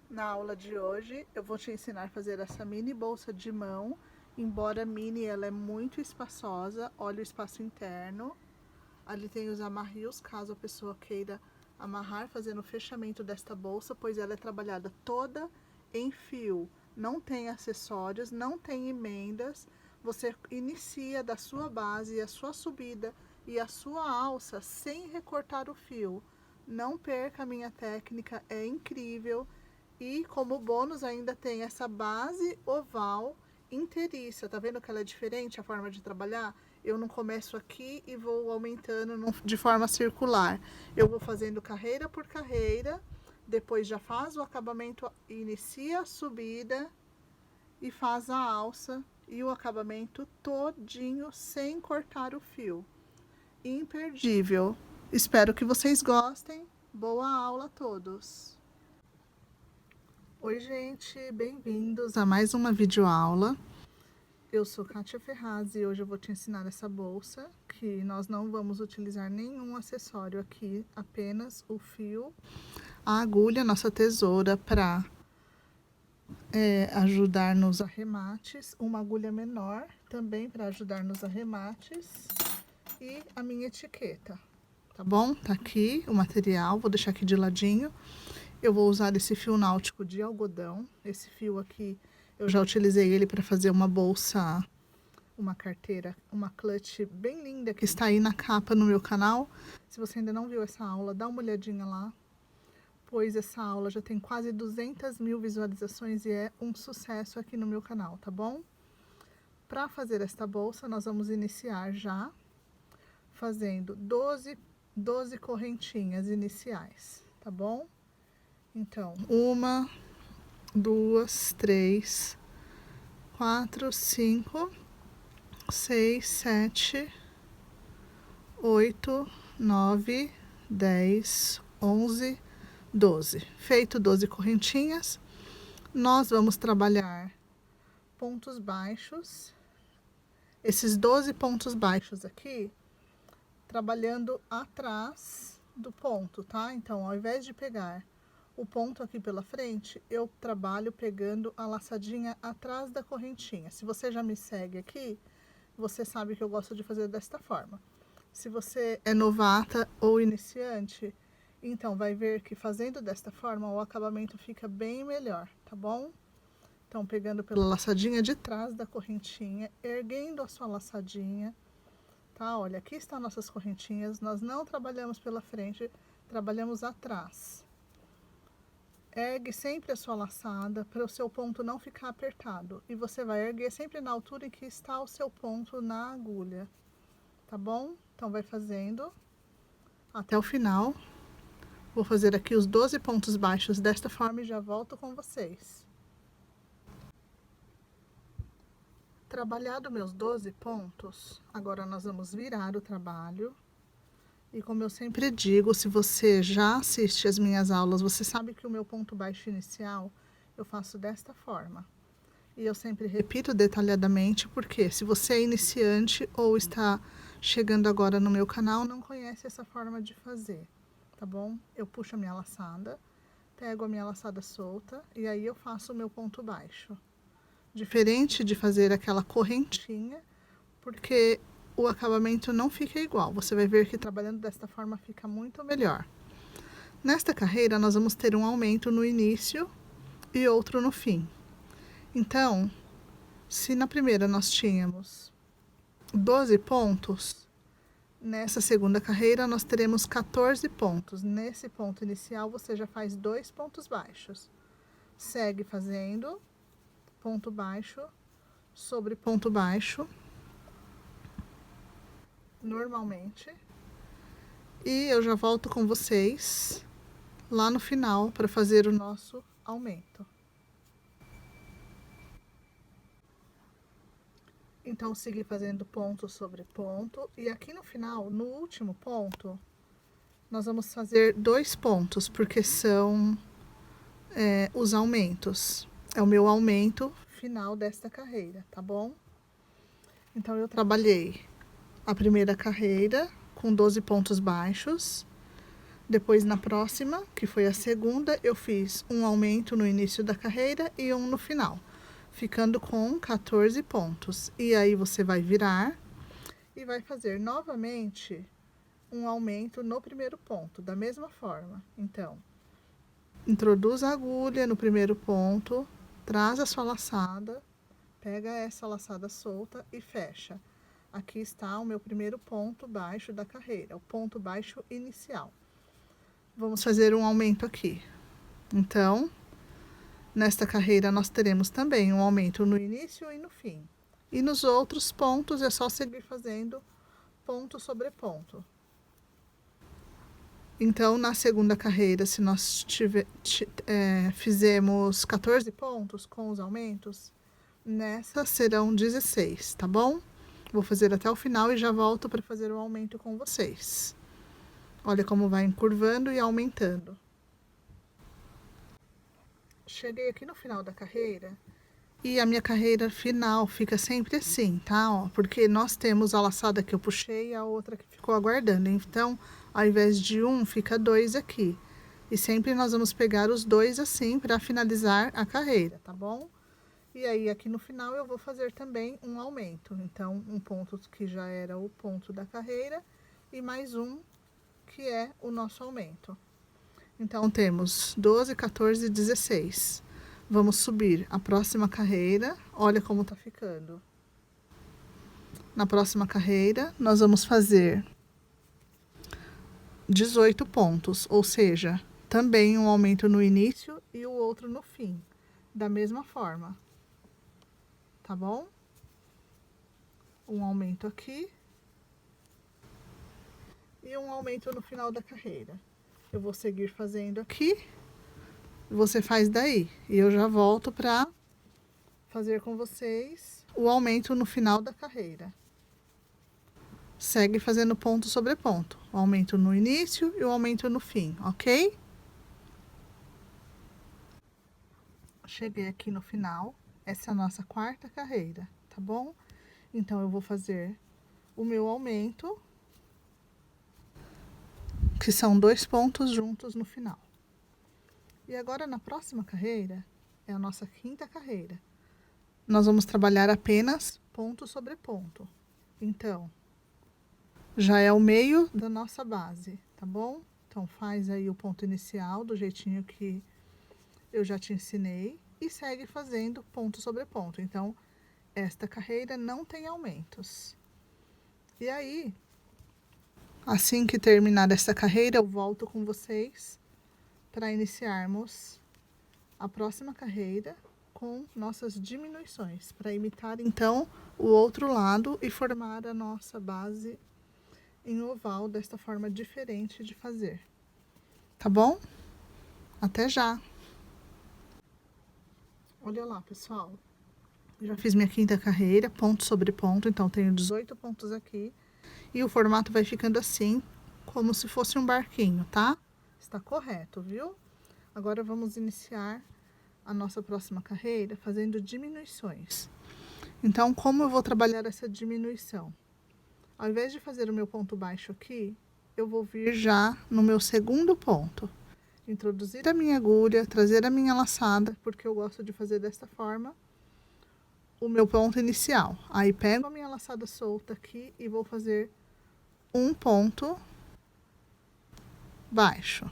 Na aula de hoje eu vou te ensinar a fazer essa mini bolsa de mão. Embora mini, ela é muito espaçosa. Olha o espaço interno. Ali tem os amarrios, caso a pessoa queira amarrar, fazendo o fechamento desta bolsa, pois ela é trabalhada toda em fio. Não tem acessórios, não tem emendas. Você inicia da sua base, a sua subida e a sua alça sem recortar o fio. Não perca a minha técnica, é incrível. E como bônus ainda tem essa base oval inteiriça. Tá vendo que ela é diferente a forma de trabalhar? Eu não começo aqui e vou aumentando de forma circular. Eu vou fazendo carreira por carreira, depois já faz o acabamento, inicia a subida e faz a alça e o acabamento todinho sem cortar o fio. Imperdível. Espero que vocês gostem. Boa aula a todos! Oi, gente, bem-vindos a mais uma videoaula. Eu sou Kátia Ferraz e hoje eu vou te ensinar essa bolsa, que nós não vamos utilizar nenhum acessório aqui, apenas o fio, a agulha, nossa tesoura para ajudar nos arremates, uma agulha menor também para ajudar nos arremates e a minha etiqueta, tá bom? Tá aqui o material, vou deixar aqui de ladinho. Eu vou usar esse fio náutico de algodão. Esse fio aqui, eu já utilizei ele para fazer uma bolsa, uma carteira, uma clutch bem linda que está aí na capa no meu canal. Se você ainda não viu essa aula, dá uma olhadinha lá, pois essa aula já tem quase 200 mil visualizações e é um sucesso aqui no meu canal, tá bom? Para fazer esta bolsa, nós vamos iniciar já fazendo 12 correntinhas iniciais, tá bom? Então, 1, 2, 3, 4, 5, 6, 7, 8, 9, 10, 11, 12. Feito 12 correntinhas, nós vamos trabalhar pontos baixos. Esses 12 pontos baixos aqui, trabalhando atrás do ponto, tá? Então, ao invés de pegar o ponto aqui pela frente, eu trabalho pegando a laçadinha atrás da correntinha. Se você já me segue aqui, você sabe que eu gosto de fazer desta forma. Se você é novata ou iniciante, então vai ver que fazendo desta forma o acabamento fica bem melhor, tá bom? Então, pegando pela laçadinha de trás da correntinha, erguendo a sua laçadinha, tá? Olha, aqui estão nossas correntinhas, nós não trabalhamos pela frente, trabalhamos atrás. Ergue sempre a sua laçada para o seu ponto não ficar apertado. E você vai erguer sempre na altura em que está o seu ponto na agulha. Tá bom? Então, vai fazendo até o final. Vou fazer aqui os 12 pontos baixos desta forma e já volto com vocês. Trabalhado meus 12 pontos, agora nós vamos virar o trabalho. E como eu sempre digo, se você já assiste as minhas aulas, você sabe que o meu ponto baixo inicial eu faço desta forma. E eu sempre repito detalhadamente, porque se você é iniciante ou está chegando agora no meu canal, não conhece essa forma de fazer, tá bom? Eu puxo a minha laçada, pego a minha laçada solta e aí eu faço o meu ponto baixo. Diferente de fazer aquela correntinha, porque o acabamento não fica igual. Você vai ver que trabalhando desta forma fica muito melhor. Nesta carreira, nós vamos ter um aumento no início e outro no fim. Então, se na primeira nós tínhamos 12 pontos, nessa segunda carreira nós teremos 14 pontos. Nesse ponto inicial, você já faz 2 pontos baixos. Segue fazendo ponto baixo sobre ponto baixo, normalmente. E eu já volto com vocês lá no final para fazer o nosso aumento. Então, segui fazendo ponto sobre ponto. E aqui no final, no último ponto, nós vamos fazer 2 pontos, porque são os aumentos. É o meu aumento final desta carreira, tá bom? Então, eu trabalhei a primeira carreira com 12 pontos baixos. Depois, na próxima, que foi a segunda, eu fiz um aumento no início da carreira e um no final, ficando com 14 pontos. E aí, você vai virar e vai fazer novamente um aumento no primeiro ponto, da mesma forma. Então, introduz a agulha no primeiro ponto, traz a sua laçada, pega essa laçada solta e fecha. Aqui está o meu primeiro ponto baixo da carreira, o ponto baixo inicial. Vamos fazer um aumento aqui. Então, nesta carreira nós teremos também um aumento no início e no fim. E nos outros pontos é só seguir fazendo ponto sobre ponto. Então, na segunda carreira, se nós fizemos 14 pontos com os aumentos, nessa serão 16, tá bom? Vou fazer até o final e já volto para fazer o aumento com vocês. Olha como vai encurvando e aumentando. Cheguei aqui no final da carreira e a minha carreira final fica sempre assim, tá? Ó, porque nós temos a laçada que eu puxei e a outra que ficou aguardando. Então, ao invés de um, fica 2 aqui. E sempre nós vamos pegar os 2 assim para finalizar a carreira, tá bom? E aí, aqui no final, eu vou fazer também um aumento. Então, um ponto que já era o ponto da carreira e mais um que é o nosso aumento. Então, temos 12, 14 e 16. Vamos subir a próxima carreira. Olha como tá ficando. Na próxima carreira, nós vamos fazer 18 pontos, ou seja, também um aumento no início e o outro no fim, da mesma forma. Tá bom? Um aumento aqui e um aumento no final da carreira. Eu vou seguir fazendo aqui, você faz daí. E eu já volto para fazer com vocês o aumento no final da carreira. Segue fazendo ponto sobre ponto. O aumento no início e o aumento no fim, ok? Cheguei aqui no final. Essa é a nossa quarta carreira, tá bom? Então, eu vou fazer o meu aumento, que são 2 pontos juntos no final. E agora, na próxima carreira, é a nossa quinta carreira. Nós vamos trabalhar apenas ponto sobre ponto. Então, já é o meio da nossa base, tá bom? Então, faz aí o ponto inicial do jeitinho que eu já te ensinei e segue fazendo ponto sobre ponto. Então, esta carreira não tem aumentos. E aí, assim que terminar essa carreira, eu volto com vocês para iniciarmos a próxima carreira com nossas diminuições, para imitar então o outro lado e formar a nossa base em oval desta forma diferente de fazer. Tá bom? Até já! Olha lá, pessoal. Já fiz minha quinta carreira, ponto sobre ponto, então tenho 18 pontos aqui. E o formato vai ficando assim, como se fosse um barquinho, tá? Está correto, viu? Agora vamos iniciar a nossa próxima carreira fazendo diminuições. Então, como eu vou trabalhar essa diminuição? Ao invés de fazer o meu ponto baixo aqui, eu vou vir já no meu segundo ponto. Introduzir a minha agulha, trazer a minha laçada, porque eu gosto de fazer desta forma o meu ponto inicial. Aí, pego a minha laçada solta aqui e vou fazer um ponto baixo.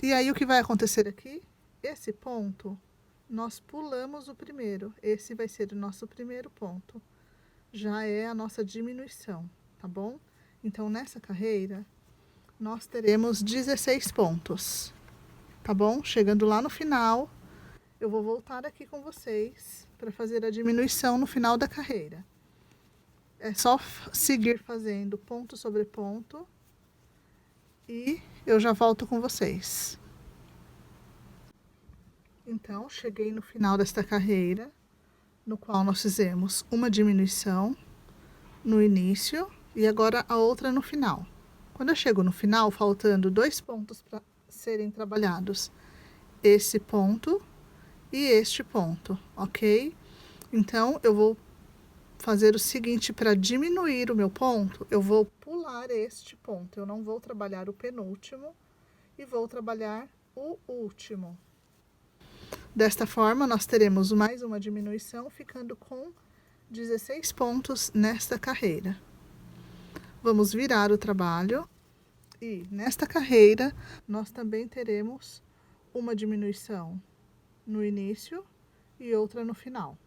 E aí, o que vai acontecer aqui? Esse ponto, nós pulamos o primeiro. Esse vai ser o nosso primeiro ponto. Já é a nossa diminuição, tá bom? Então, nessa carreira, nós teremos 16 pontos, tá bom? Chegando lá no final, eu vou voltar aqui com vocês para fazer a diminuição no final da carreira. É só seguir fazendo ponto sobre ponto e eu já volto com vocês. Então, cheguei no final desta carreira, no qual nós fizemos uma diminuição no início e agora a outra no final. Quando eu chego no final, faltando 2 pontos para serem trabalhados, esse ponto e este ponto, ok? Então, eu vou fazer o seguinte: para diminuir o meu ponto, eu vou pular este ponto. Eu não vou trabalhar o penúltimo e vou trabalhar o último. Desta forma, nós teremos mais uma diminuição, ficando com 16 pontos nesta carreira. Vamos virar o trabalho e nesta carreira nós também teremos uma diminuição no início e outra no final.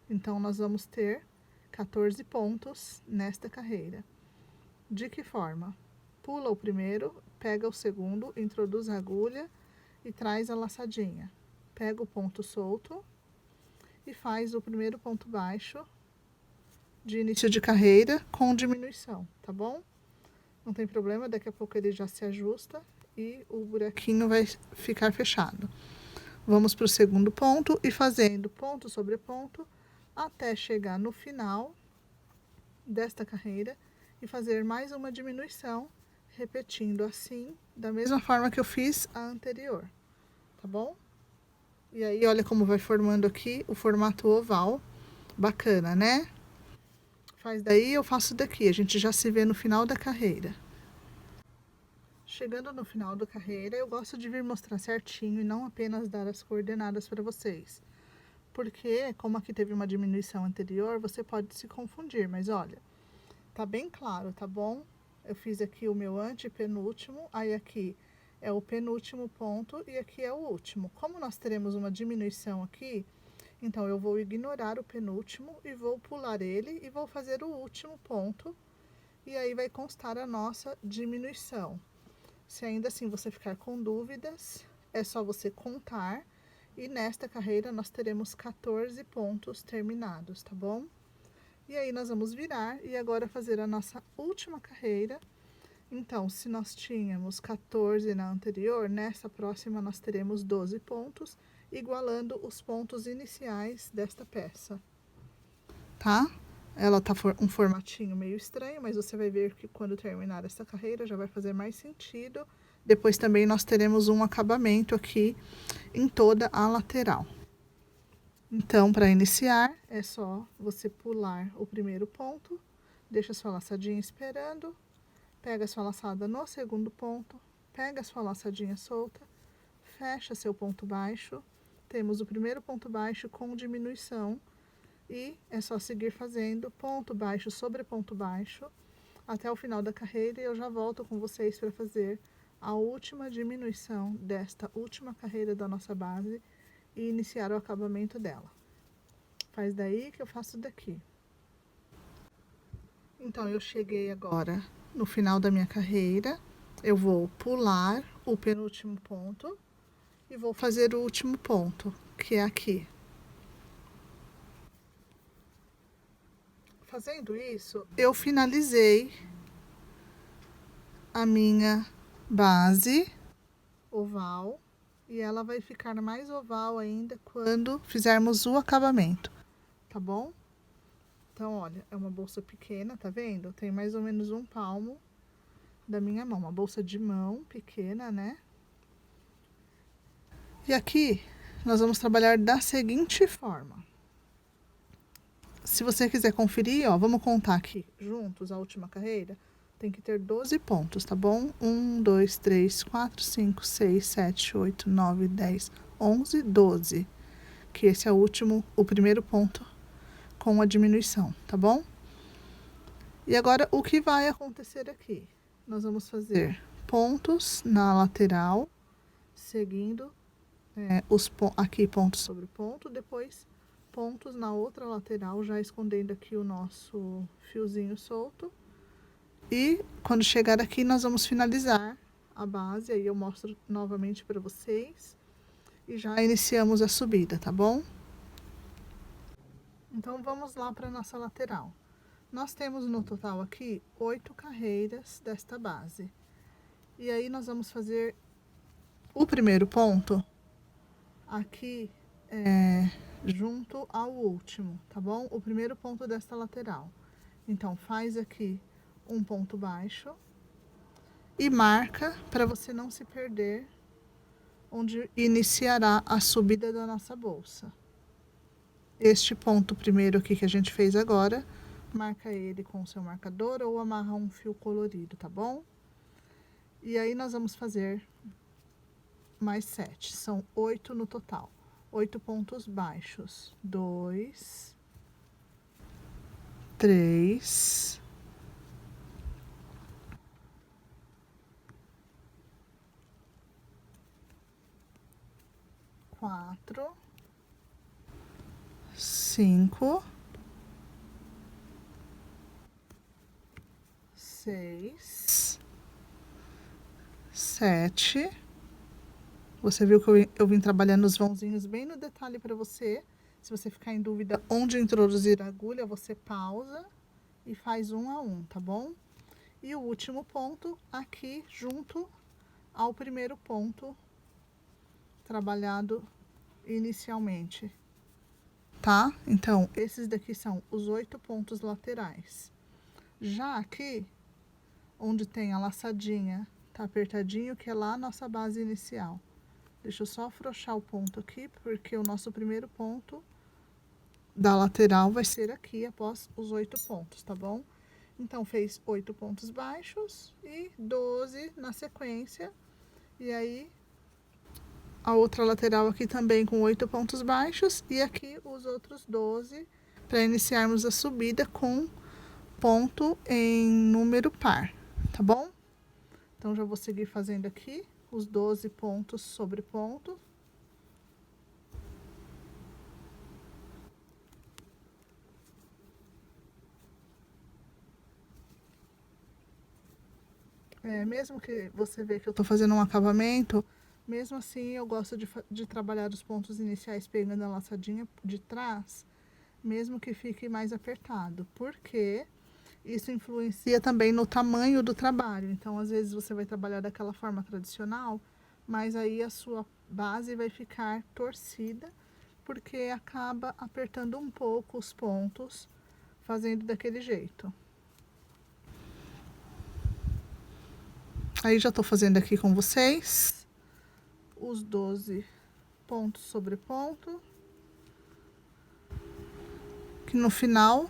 Então, nós vamos ter 14 pontos nesta carreira. De que forma? Pula o primeiro, pega o segundo, introduz a agulha e traz a laçadinha. Pega o ponto solto e faz o primeiro ponto baixo de início de carreira com diminuição, tá bom? Não tem problema, daqui a pouco ele já se ajusta e o buraquinho vai ficar fechado. Vamos para o segundo ponto e fazendo ponto sobre ponto até chegar no final desta carreira e fazer mais uma diminuição, repetindo assim, da mesma forma que eu fiz a anterior, tá bom? E aí, olha como vai formando aqui o formato oval. Bacana, né? Faz daí, eu faço daqui. A gente já se vê no final da carreira. Chegando no final da carreira, eu gosto de vir mostrar certinho e não apenas dar as coordenadas para vocês. Porque, como aqui teve uma diminuição anterior, você pode se confundir. Mas olha, tá bem claro, tá bom? Eu fiz aqui o meu antepenúltimo, aí aqui é o penúltimo ponto e aqui é o último. Como nós teremos uma diminuição aqui, então eu vou ignorar o penúltimo e vou pular ele e vou fazer o último ponto. E aí vai constar a nossa diminuição. Se ainda assim você ficar com dúvidas, é só você contar. E nesta carreira nós teremos 14 pontos terminados, tá bom? E aí nós vamos virar e agora fazer a nossa última carreira. Então, se nós tínhamos 14 na anterior, nessa próxima nós teremos 12 pontos, igualando os pontos iniciais desta peça. Tá? Ela tá um formatinho meio estranho, mas você vai ver que quando terminar essa carreira já vai fazer mais sentido. Depois também nós teremos um acabamento aqui em toda a lateral. Então, para iniciar, é só você pular o primeiro ponto, deixa sua laçadinha esperando, pega sua laçada no segundo ponto, pega sua laçadinha solta, fecha seu ponto baixo, temos o primeiro ponto baixo com diminuição e é só seguir fazendo ponto baixo sobre ponto baixo até o final da carreira e eu já volto com vocês para fazer a última diminuição desta última carreira da nossa base e iniciar o acabamento dela. Faz daí que eu faço daqui. Então, eu cheguei agora no final da minha carreira, eu vou pular o penúltimo ponto e vou fazer o último ponto, que é aqui. Fazendo isso, eu finalizei a minha base oval e ela vai ficar mais oval ainda quando fizermos o acabamento, tá bom? Então, olha, é uma bolsa pequena, tá vendo? Tem mais ou menos um palmo da minha mão, uma bolsa de mão pequena, né? E aqui nós vamos trabalhar da seguinte forma. Se você quiser conferir, ó, vamos contar aqui juntos a última carreira. Tem que ter 12 pontos, tá bom? 1, 2, 3, 4, 5, 6, 7, 8, 9, 10, 11, 12. Que esse é o primeiro ponto com a diminuição, tá bom? E agora, o que vai acontecer aqui? Nós vamos fazer pontos na lateral, seguindo aqui ponto sobre ponto, depois pontos na outra lateral, já escondendo aqui o nosso fiozinho solto. E quando chegar aqui, nós vamos finalizar a base, aí eu mostro novamente para vocês. E já iniciamos a subida, tá bom? Então, vamos lá para nossa lateral. Nós temos no total aqui 8 carreiras desta base. E aí, nós vamos fazer o primeiro ponto aqui junto ao último, tá bom? O primeiro ponto desta lateral. Então, faz aqui um ponto baixo e marca para você não se perder onde iniciará a subida da nossa bolsa. este ponto primeiro aqui que a gente fez agora, marca ele com o seu marcador ou amarra um fio colorido, tá bom? E aí nós vamos fazer mais 7, são 8 no total. 8 pontos baixos. 2, 3, 4, 5, 6, 7. Você viu que eu vim trabalhando os vãozinhos bem no detalhe para você. Se você ficar em dúvida onde introduzir a agulha, você pausa e faz um a um, tá bom? E o último ponto aqui junto ao primeiro ponto trabalhado inicialmente, tá? Então, esses daqui são os 8 pontos laterais. Já aqui, onde tem a laçadinha, tá apertadinho, que é lá a nossa base inicial. Deixa eu só afrouxar o ponto aqui, porque o nosso primeiro ponto da lateral vai ser aqui, após os 8 pontos, tá bom? Então, fez 8 pontos baixos e 12 na sequência. E aí, a outra lateral aqui também com 8 pontos baixos. E aqui os outros 12 para iniciarmos a subida com ponto em número par, tá bom? Então, já vou seguir fazendo aqui os 12 pontos sobre ponto. Mesmo que você vê que eu tô fazendo um acabamento, mesmo assim eu gosto de trabalhar os pontos iniciais pegando a laçadinha de trás, mesmo que fique mais apertado, porque isso influencia também no tamanho do trabalho. Então, às vezes você vai trabalhar daquela forma tradicional, mas aí a sua base vai ficar torcida, porque acaba apertando um pouco os pontos, fazendo daquele jeito. Aí já tô fazendo aqui com vocês os 12 pontos sobre ponto, que no final,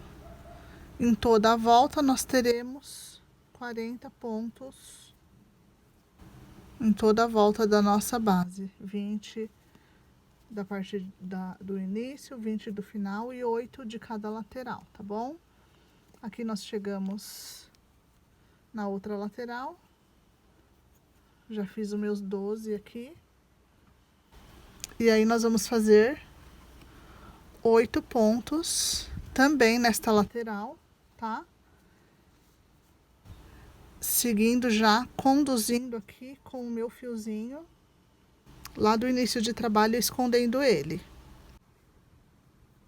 em toda a volta, nós teremos 40 pontos em toda a volta da nossa base. 20 da parte do início, 20 do final e 8 de cada lateral, tá bom? Aqui nós chegamos na outra lateral. Já fiz os meus 12 aqui. E aí nós vamos fazer 8 pontos também nesta lateral, tá? Seguindo já, conduzindo aqui com o meu fiozinho lá do início de trabalho, escondendo ele.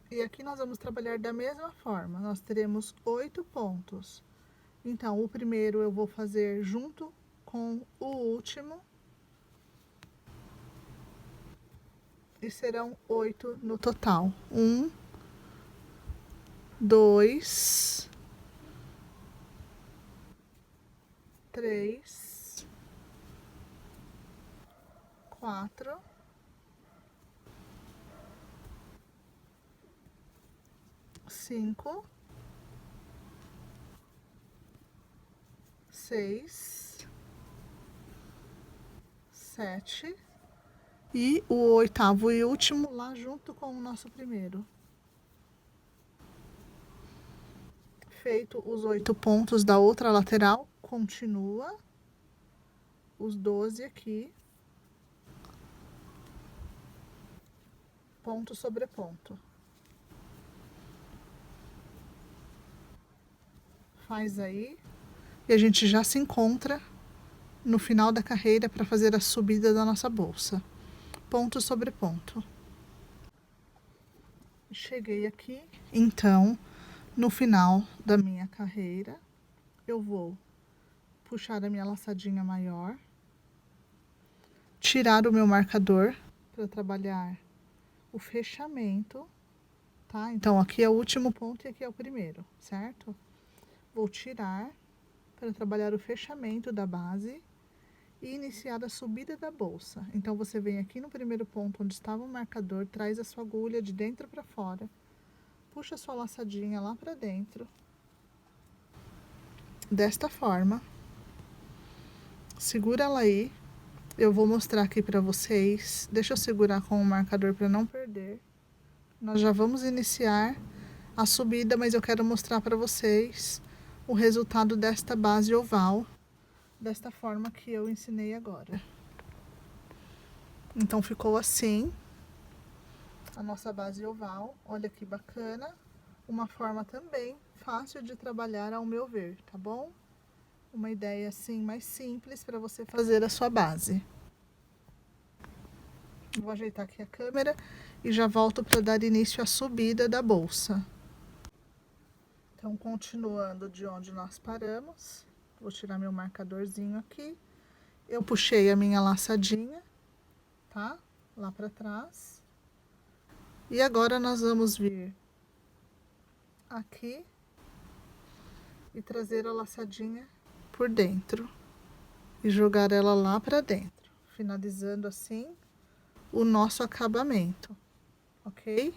E aqui nós vamos trabalhar da mesma forma. Nós teremos 8 pontos. Então, o primeiro eu vou fazer junto com o último. E serão 8 no total. 1, 2, 3, 4, 5, 6, 7 e o oitavo e último lá junto com o nosso primeiro. Feito os 8 pontos da outra lateral, continua os 12 aqui, ponto sobre ponto. Faz aí e a gente já se encontra no final da carreira para fazer a subida da nossa bolsa. Ponto sobre ponto. Cheguei aqui, então, no final da minha carreira, eu vou puxar a minha laçadinha maior, tirar o meu marcador para trabalhar o fechamento, tá? Então, aqui é o último ponto e aqui é o primeiro, certo? Vou tirar para trabalhar o fechamento da base e iniciar a subida da bolsa. Então, você vem aqui no primeiro ponto onde estava o marcador, traz a sua agulha de dentro para fora, puxa a sua laçadinha lá pra dentro. Desta forma. Segura ela aí. Eu vou mostrar aqui pra vocês. Deixa eu segurar com o marcador pra não perder. Nós já vamos iniciar a subida, mas eu quero mostrar pra vocês o resultado desta base oval. Desta forma que eu ensinei agora. Então ficou assim. A nossa base oval. Olha que bacana. Uma forma também fácil de trabalhar ao meu ver, tá bom? Uma ideia assim mais simples para você fazer a sua base. Vou ajeitar aqui a câmera e já volto para dar início à subida da bolsa. Então, continuando de onde nós paramos, vou tirar meu marcadorzinho aqui. Eu puxei a minha laçadinha, tá? Lá para trás. E agora nós vamos vir aqui e trazer a laçadinha por dentro e jogar ela lá para dentro, finalizando assim o nosso acabamento, ok?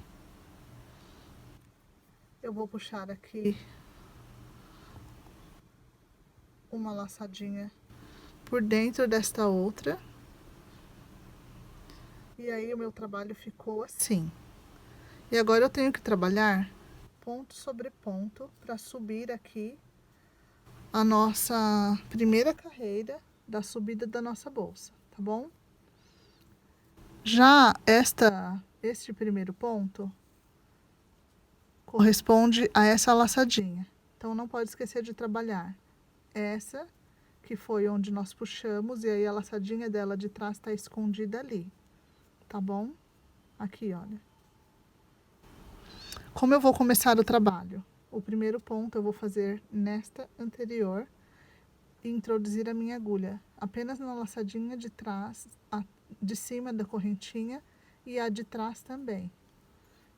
Eu vou puxar aqui uma laçadinha por dentro desta outra. E aí o meu trabalho ficou assim. E agora eu tenho que trabalhar ponto sobre ponto para subir aqui a nossa primeira carreira da subida da nossa bolsa, tá bom? Já este primeiro ponto corresponde a essa laçadinha. Então, não pode esquecer de trabalhar essa, que foi onde nós puxamos, e aí a laçadinha dela de trás está escondida ali, tá bom? Aqui, olha. Como eu vou começar o trabalho? O primeiro ponto eu vou fazer nesta anterior e introduzir a minha agulha apenas na laçadinha de trás, de cima da correntinha e a de trás também.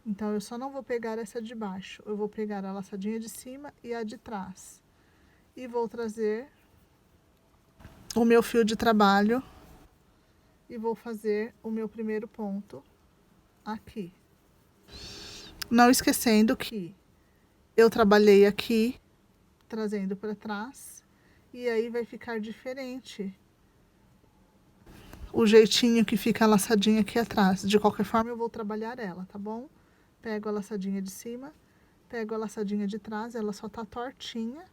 Então, eu só não vou pegar essa de baixo, eu vou pegar a laçadinha de cima e a de trás. E vou trazer o meu fio de trabalho e vou fazer o meu primeiro ponto aqui. Não esquecendo que eu trabalhei aqui, trazendo para trás, e aí vai ficar diferente o jeitinho que fica a laçadinha aqui atrás. De qualquer forma, eu vou trabalhar ela, tá bom? Pego a laçadinha de cima, pego a laçadinha de trás, ela só tá tortinha,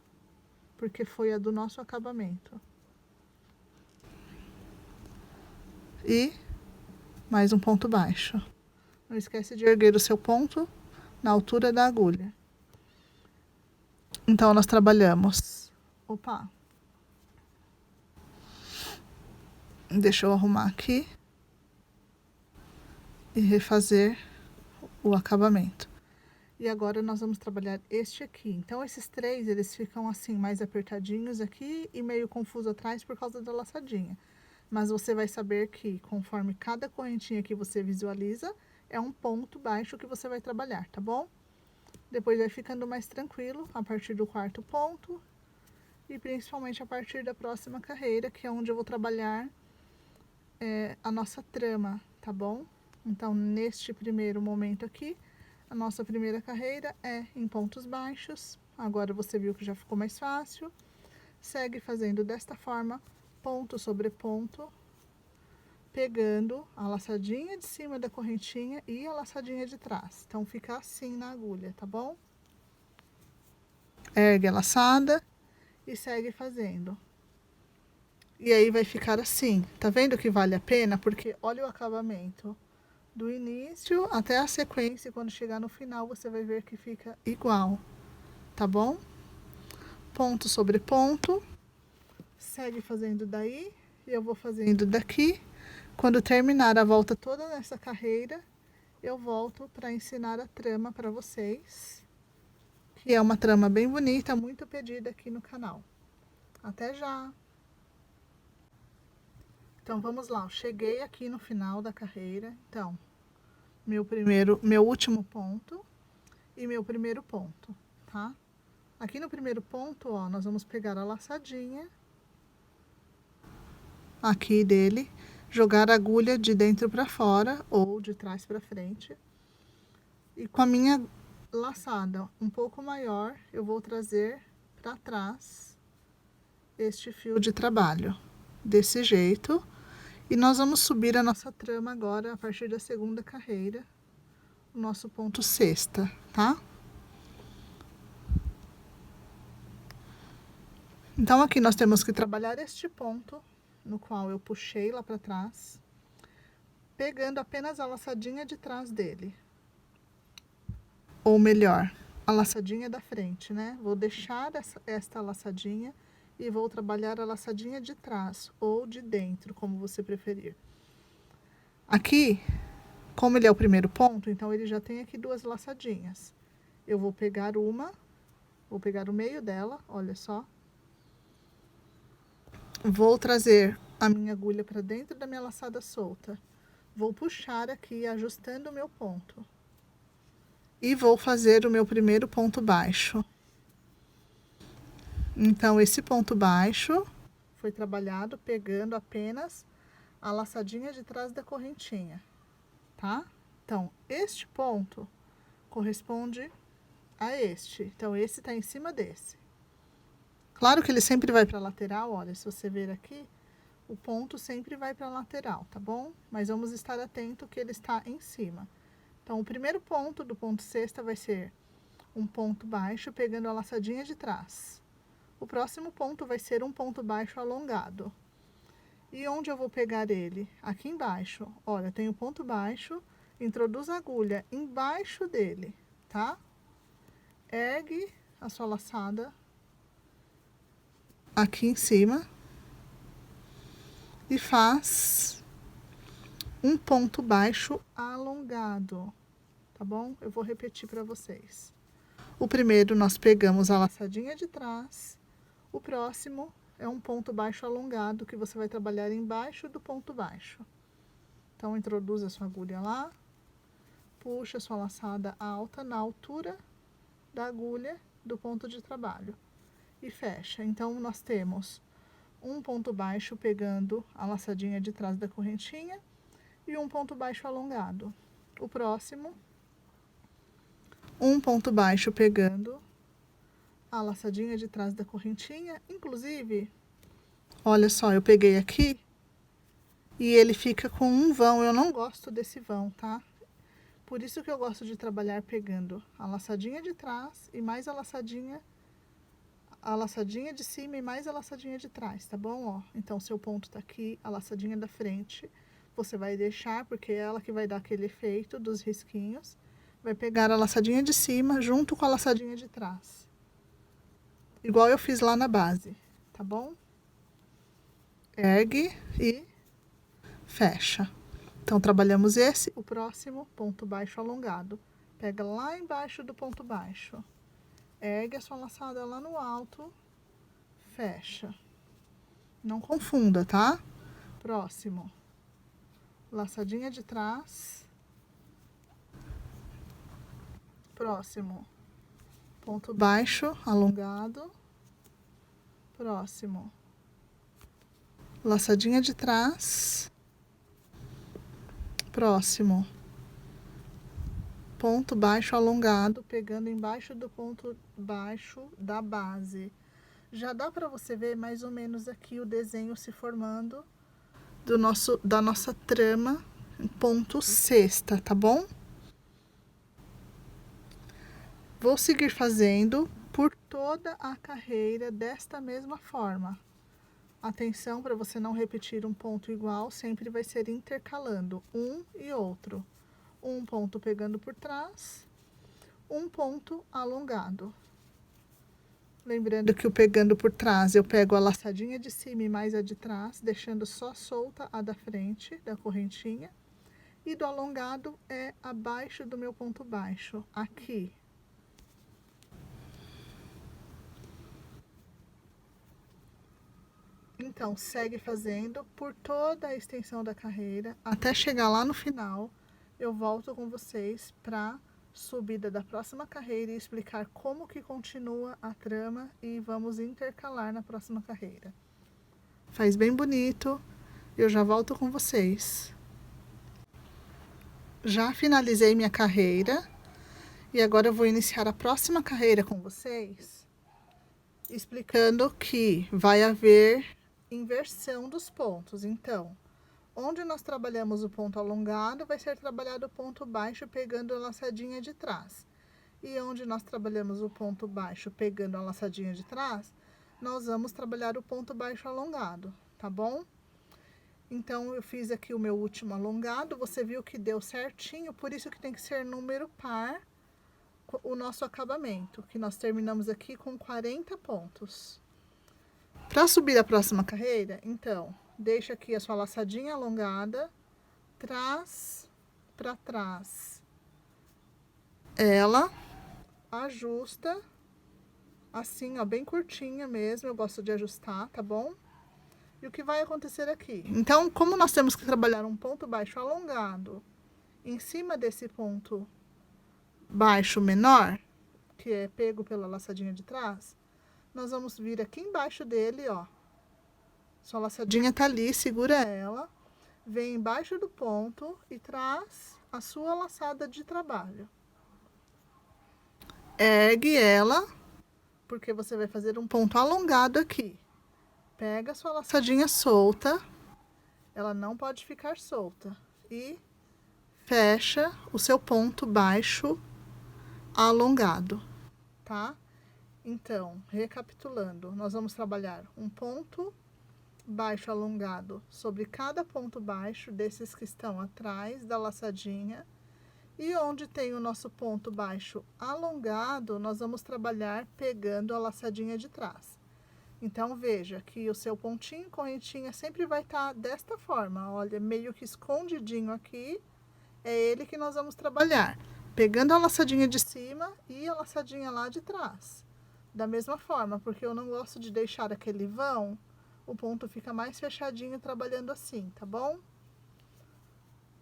porque foi a do nosso acabamento. E mais um ponto baixo. Não esquece de erguer o seu ponto na altura da agulha. Então, nós trabalhamos... Opa! Deixa eu arrumar aqui e refazer o acabamento. E agora nós vamos trabalhar este aqui. Então, esses três, eles ficam assim, mais apertadinhos aqui e meio confuso atrás por causa da laçadinha. Mas você vai saber que, conforme cada correntinha que você visualiza, é um ponto baixo que você vai trabalhar, tá bom? Depois vai ficando mais tranquilo a partir do quarto ponto e principalmente a partir da próxima carreira, que é onde eu vou trabalhar a nossa trama, tá bom? Então, neste primeiro momento aqui, a nossa primeira carreira é em pontos baixos. Agora você viu que já ficou mais fácil. Segue fazendo desta forma, ponto sobre ponto, pegando a laçadinha de cima da correntinha e a laçadinha de trás. Então, fica assim na agulha, tá bom? Ergue a laçada e segue fazendo. E aí vai ficar assim. Tá vendo que vale a pena? Porque olha o acabamento. Do início até a sequência, quando chegar no final, você vai ver que fica igual. Tá bom? Ponto sobre ponto. Segue fazendo daí. E eu vou fazendo daqui. Quando terminar a volta toda nessa carreira, eu volto para ensinar a trama para vocês. Que é uma trama bem bonita, muito pedida aqui no canal. Até já! Então, vamos lá. Eu cheguei aqui no final da carreira. Então, meu último ponto e meu primeiro ponto, tá? Aqui no primeiro ponto, ó, nós vamos pegar a laçadinha aqui dele, jogar a agulha de dentro para fora ou de trás para frente. E com a minha laçada um pouco maior, eu vou trazer para trás este fio de trabalho, desse jeito. E nós vamos subir a nossa trama agora, a partir da segunda carreira, o nosso ponto sexta, tá? Então, aqui nós temos que trabalhar este ponto, no qual eu puxei lá para trás, pegando apenas a laçadinha de trás dele. Ou melhor, a laçadinha da frente, né? Vou deixar esta laçadinha e vou trabalhar a laçadinha de trás ou de dentro, como você preferir. Aqui, como ele é o primeiro ponto, então ele já tem aqui duas laçadinhas. Eu vou pegar vou pegar o meio dela, olha só. Vou trazer a minha agulha para dentro da minha laçada solta. Vou puxar aqui, ajustando o meu ponto. E vou fazer o meu primeiro ponto baixo. Então, esse ponto baixo foi trabalhado pegando apenas a laçadinha de trás da correntinha, tá? Então, este ponto corresponde a este. Então, esse tá em cima desse. Claro que ele sempre vai para a lateral, olha, se você ver aqui, o ponto sempre vai para a lateral, tá bom? Mas vamos estar atento que ele está em cima. Então, o primeiro ponto do ponto sexta vai ser um ponto baixo pegando a laçadinha de trás. O próximo ponto vai ser um ponto baixo alongado. E onde eu vou pegar ele? Aqui embaixo. Olha, tem o ponto baixo, introduz a agulha embaixo dele, tá? Ergue a sua laçada aqui em cima e faz um ponto baixo alongado, tá bom? Eu vou repetir para vocês. O primeiro nós pegamos a laçadinha de trás, o próximo é um ponto baixo alongado que você vai trabalhar embaixo do ponto baixo. Então, introduz a sua agulha lá, puxa a sua laçada alta na altura da agulha do ponto de trabalho e fecha. Então, nós temos um ponto baixo pegando a laçadinha de trás da correntinha e um ponto baixo alongado. O próximo, um ponto baixo pegando a laçadinha de trás da correntinha. Inclusive, olha só, eu peguei aqui e ele fica com um vão. Eu não gosto desse vão, tá? Por isso que eu gosto de trabalhar pegando a laçadinha de trás e mais a laçadinha de cima e mais a laçadinha de trás, tá bom? Ó, então, seu ponto tá aqui, a laçadinha da frente, você vai deixar, porque é ela que vai dar aquele efeito dos risquinhos. Vai pegar a laçadinha de cima junto com a laçadinha de trás. Igual eu fiz lá na base, tá bom? Ergue e fecha. Então, trabalhamos esse, o próximo, ponto baixo alongado. Pega lá embaixo do ponto baixo. Ergue a sua laçada lá no alto, fecha. Não confunda, tá? Próximo. Laçadinha de trás. Próximo. Ponto baixo, alongado. Próximo. Laçadinha de trás. Próximo. Ponto baixo alongado, pegando embaixo do ponto baixo da base. Já dá para você ver mais ou menos aqui o desenho se formando da nossa trama em ponto sexta, tá bom? Vou seguir fazendo por toda a carreira desta mesma forma. Atenção para você não repetir um ponto igual, sempre vai ser intercalando um e outro. Um ponto pegando por trás, um ponto alongado. Lembrando que o pegando por trás, eu pego a laçadinha de cima e mais a de trás, deixando só solta a da frente, da correntinha. E do alongado é abaixo do meu ponto baixo, aqui. Então, segue fazendo por toda a extensão da carreira, até chegar lá no final. Eu volto com vocês para subida da próxima carreira e explicar como que continua a trama e vamos intercalar na próxima carreira. Faz bem bonito, eu já volto com vocês. Já finalizei minha carreira E agora eu vou iniciar a próxima carreira com vocês, explicando que vai haver inversão dos pontos. Então, onde nós trabalhamos o ponto alongado, vai ser trabalhado o ponto baixo pegando a laçadinha de trás. E onde nós trabalhamos o ponto baixo pegando a laçadinha de trás, nós vamos trabalhar o ponto baixo alongado, tá bom? Então, eu fiz aqui o meu último alongado, você viu que deu certinho, por isso que tem que ser número par o nosso acabamento, que nós terminamos aqui com 40 pontos. Para subir a próxima carreira, então, deixa aqui a sua laçadinha alongada, traz para trás ela, ajusta, assim, ó, bem curtinha mesmo, eu gosto de ajustar, tá bom? E o que vai acontecer aqui? Então, como nós temos que trabalhar um ponto baixo alongado em cima desse ponto baixo menor, que é pego pela laçadinha de trás, nós vamos vir aqui embaixo dele, ó. Sua laçadinha tá ali, segura ela, vem embaixo do ponto e traz a sua laçada de trabalho. Ergue ela, porque você vai fazer um ponto alongado aqui. Pega a sua laçadinha solta, ela não pode ficar solta, e fecha o seu ponto baixo alongado, tá? Então, recapitulando, nós vamos trabalhar um ponto baixo alongado sobre cada ponto baixo desses que estão atrás da laçadinha, e onde tem o nosso ponto baixo alongado, nós vamos trabalhar pegando a laçadinha de trás. Então, veja que o seu pontinho, correntinha, sempre vai estar desta forma, olha, meio que escondidinho aqui, é ele que nós vamos trabalhar, pegando a laçadinha de cima e a laçadinha lá de trás. Da mesma forma, porque eu não gosto de deixar aquele vão, o ponto fica mais fechadinho trabalhando assim, tá bom?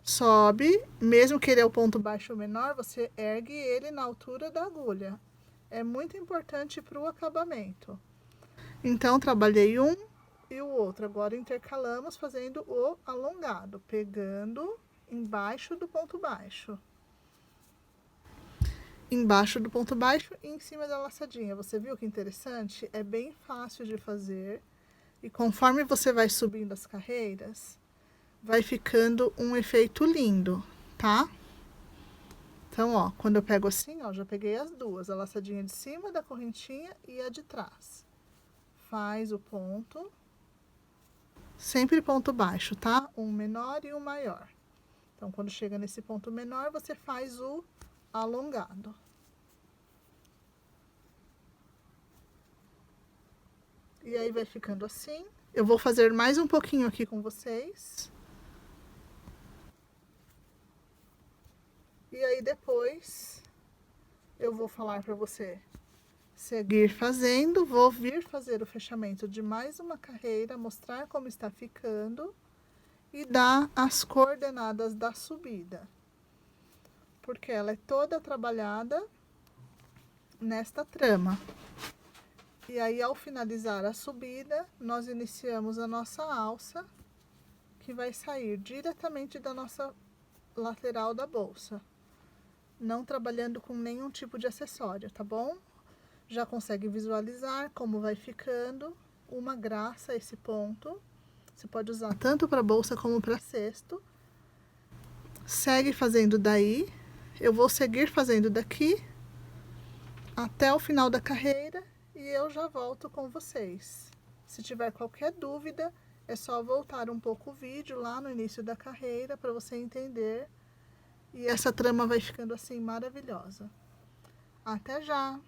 Sobe, mesmo que ele é o ponto baixo menor, você ergue ele na altura da agulha. É muito importante para o acabamento. Então, trabalhei um e o outro. Agora, intercalamos fazendo o alongado, pegando embaixo do ponto baixo. Embaixo do ponto baixo e em cima da laçadinha. Você viu que interessante? É bem fácil de fazer. E conforme você vai subindo as carreiras, vai ficando um efeito lindo, tá? Então, ó, quando eu pego assim, ó, já peguei as duas, a laçadinha de cima da correntinha e a de trás. Faz o ponto, sempre ponto baixo, tá? Um menor e um maior. Então, quando chega nesse ponto menor, você faz o alongado. E aí, vai ficando assim. Eu vou fazer mais um pouquinho aqui com vocês. E aí, depois, eu vou falar para você seguir fazendo. Vou vir fazer o fechamento de mais uma carreira, mostrar como está ficando e dar as coordenadas da subida. Porque ela é toda trabalhada nesta trama. E aí, ao finalizar a subida, nós iniciamos a nossa alça, que vai sair diretamente da nossa lateral da bolsa. Não trabalhando com nenhum tipo de acessório, tá bom? Já consegue visualizar como vai ficando. Uma graça esse ponto. Você pode usar tanto para bolsa como para cesto. Segue fazendo daí. Eu vou seguir fazendo daqui até o final da carreira e eu já volto com vocês. Se tiver qualquer dúvida, é só voltar um pouco o vídeo lá no início da carreira para você entender. E essa trama vai ficando assim maravilhosa. Até já!